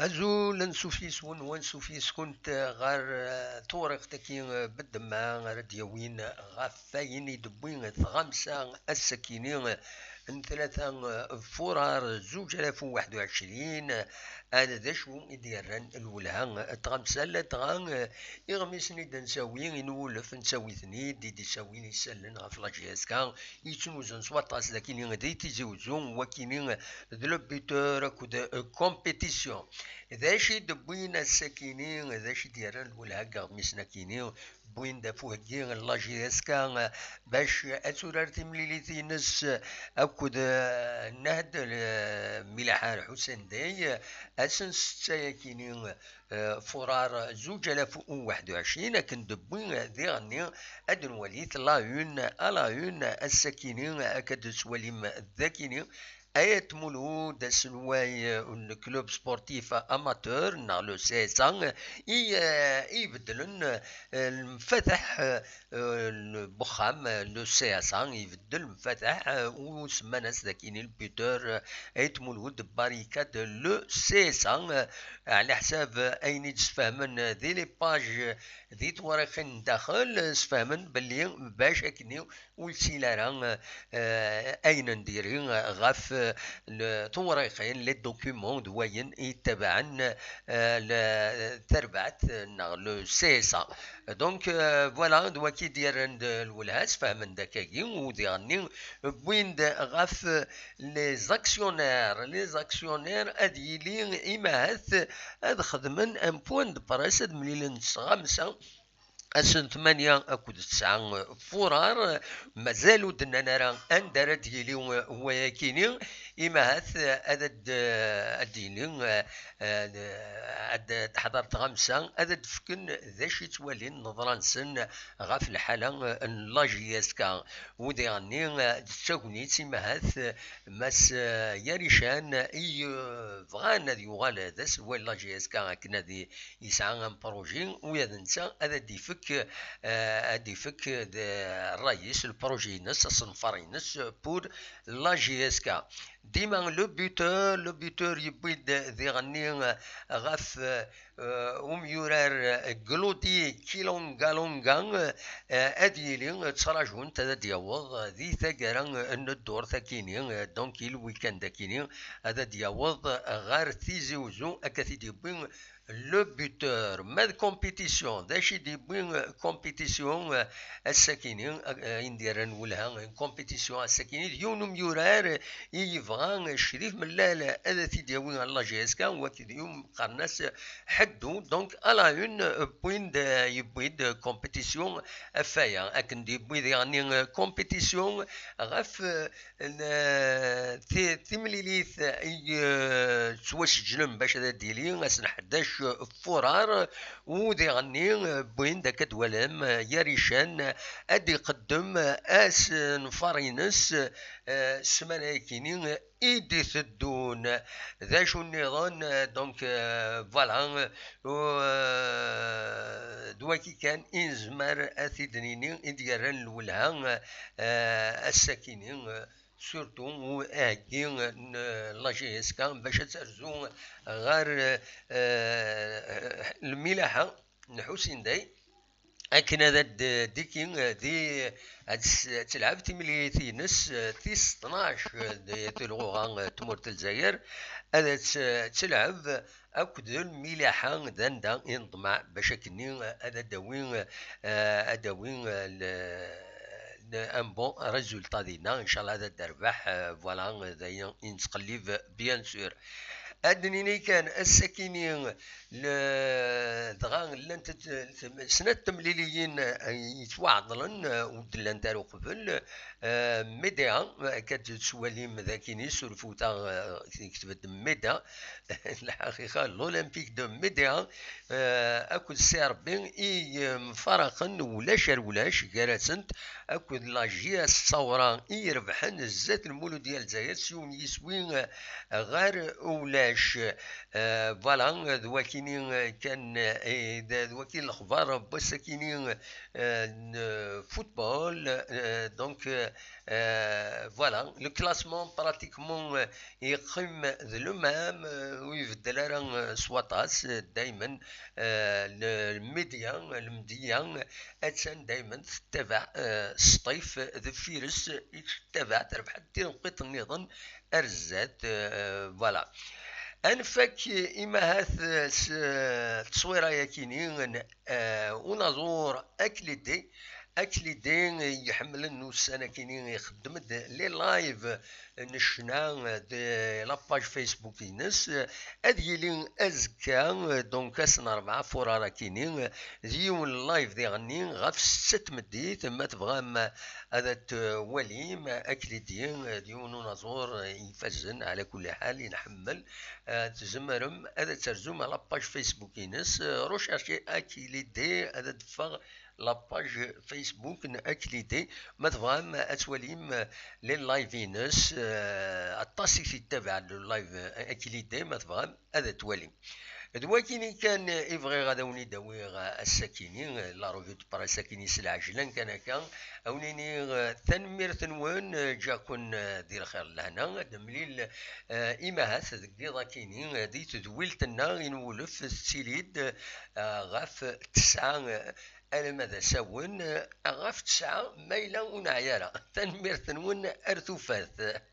أزول نسوفيس ونسوفيس كنت غار طورق تكين بالدماء رديوين غافين يدبوين خمسة السكينين ثلاثة فرار 2021. هذا ذا شو يديرن الولها تغمسة لا تغان يغمسني دنساوي نولف نساوي ثني دي ساوي يسلن غف لاجيس كان يتنوزن سواطاس لكن يغدي تيزوزون وكينين ذلو بيتور كود كومبيتيسيون. ذا شي دبوين السكينين ذا شي ديرن الولها غمسنا كينين بوين دافوه كين لاجيس كان باش أسورار تمليلي نس أكد نهد ملاحة حسين داي أسن ستايكينين فرار 2021 لكن دبوين ذي غني أدن وليت لا يون السكينين أكد سواليم الذاكينين ايت مولود سنواي كلوب سبورتيف اماتور نغلو سيسان يبدلن المفتح البخام لو سيسان يبدل المفتح وسماناس ذاكين البيتر ايت مولود باريكاد لو سيسان على حساب اين تفهمن ذي لي باج ذي توريخين داخل سفهمن بلي باش اكني والسيلاران اين نديري غاف توريخين لي دوكيومون دوين يتبعن تربعت لو سيسا. دونك فوالا دوا كي دير الولهاس فهمن داكاكي وديرني بوين غاف لي زاكسيونير اديلي اماهات هاد خدمن ان بوان دو براسد ملي نتغمسا أسن 8 أكد 9 فرار مازالو دنا راه أندر ديالي هو يكيني إما هاث أدد أديني أد حضرت غمسة أدد فكن ذا شي توالين نظران سن غاف الحالة لاجياسكا ودي غني تساقنيت إما هاث ماس ياريشان إي فغان هذي يغال هذا سوى لاجياسكا كنا ذي يسعى بروجي ويذنسا أدد يفك ادي فك الرئيس البروجي نس الصنفري نس بور لا جي اس كا ديما لو بيتور يبيد ذي غني غاف يورار جلودي كيلونغالونغان اديلي تراجون تدا دياوض ذي ثقران ان الدور ثكيني دونك الويكاند كيني هذا دياوض غار تيزي وزو اكاثي ديبين لو بوتور ماد كومبيتيسيون داشي دي بوين كومبيتيسيون الساكنين ينديرن ولها كومبيتيسيون الساكنين ديونم يورار يفغان الشريف من لا هذا تيديوين الله جيسكا وكيديوم قرناس حدو دونك الا اون بوين يبويد كومبيتيسيون افايا اكن دي بويد يعني كومبيتيسيون غاف تيمليليث سواش جلم باش هذا ديلي اسن 11 فرار ودي غني بوين داك دولم ياريشان ادي قدم اس نفارينس سمانه كينين ايدي ثدون ذا شو النظام دونك فوالا دواكي كان انزمر اثيدنيني انديران الولها الساكنين سورتو واكين لاجيس كان باش ترزو غير الملاحه الحسين داي اكن هذا ديكين دي تلعب تيملي نس تيس 12 دي تلغوغا تمورت الجزائر هذا تلعب اكد الملاحه دندا ينضمع باش كني هذا داوين اداوين ان بون ريزولتا دينا ان شاء الله هذا الدربح فوالا نتقلب بيان سور. أدنيني كان السكينين دغا لانت سنة تمليليين يتوعضلن ودلان دارو قبل ميديا كتسواليم ذاكيني سولفوتا كتبت ميدا الحقيقة الأولمبيك دو ميديا أكد سي ربي مفرقا ولاش كراسنت أكد لاجيا الثورة يربحن الزات المولو ديال الجزائر سيون يسوين غير ولاش فوالا دواكيني كان دواكين الاخبار بس كيني فوتبول دونك فوالا لو كلاسمون براتيكمون يقيم ذو مام ويبدل راه سواطاس دائما الميديا اتسان دائما تتبع سطيف ذو فيروس تتبع تربح دير نقيط النظام ارزات فوالا انفك اما هاث تصويره يكيني ونازور اكليدي يحمل انه السنه كيني يخدم لي لايف نشنا دي لاباج فيسبوك ينس اديلي ازكا دونك اسنا 4 فورا كيني ديون لايف دي غني غاف 6 مديت ما تبغى هذا وليم اكليدي ديون نازور يفزن على كل حال ينحمل تزمرم هذا ترجم على باج فيسبوك ينس روشارشي اكليدي هذا دفع لاباج فيسبوك اكليدي ما تبغى اتوليم لي لايفينس الطاسي تتبع اللايف اكليدي ما تبغى هذا تولي دواكيني كان يبغي غادا وني داوي الساكيني لا روفي دو برا ساكيني سلعجلان كان اونيني تنمير تنوان جاكون دير خير لهنا دمليل ايماهات دقيضا كيني دي تدويلتنا ينولف السيليد غاف 9 ماذا ساون غاف 9 ميلا ونعيارة تنمير تنوان ارثوفات